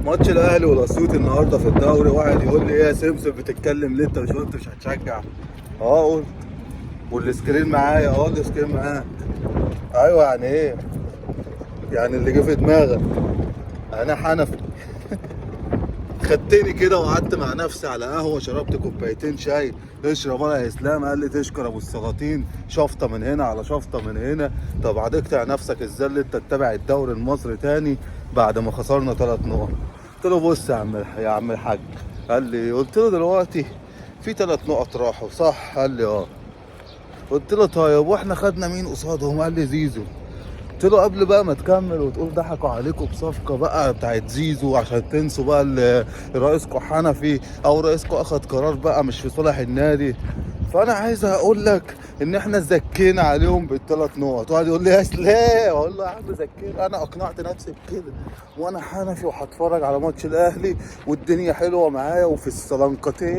ماتش الاهلي والاسيوطي النهارده في الدوري. واحد يقول لي ايه يا سمسم بتتكلم ليه؟ انت مش قلت مش هتشجع؟ قلت. والسكرين معايا، السكرين معايا. ايوه، يعني ايه؟ يعني اللي جه في دماغك. انا حنفي. خدتني كده وقعدت مع نفسي على قهوه، شربت كوبايتين شاي. اشرب يا اسلام، قال لي تشكر ابو السلاطين، شفطه من هنا على شفطه من هنا. طب هتقطع نفسك ازاي اللي انت تتابع الدوري المصري تاني بعد ما خسرنا 3 نقط؟ قلت له بص يا عم الحاج. قلت له دلوقتي في 3 نقط راحوا صح؟ قال لي اه. قلت له طيب واحنا خدنا مين قصادهم؟ قال لي زيزو. قلت له قبل بقى ما تكمل وتقول ضحكوا عليكم بصفقه بقى بتاعت زيزو عشان تنسوا بقى رئيسكم حنفي، او رئيسكم اخد قرار بقى مش في صالح النادي. فانا عايز اقول لك ان احنا زكينا عليهم بال3 نقط. وقعد يقول لي يا سلام، اقول له يا عم زكينا، انا اقنعت نفسي بكده. وانا حنفي وهتفرج على ماتش الاهلي والدنيا حلوه معايا وفي السلنكتين.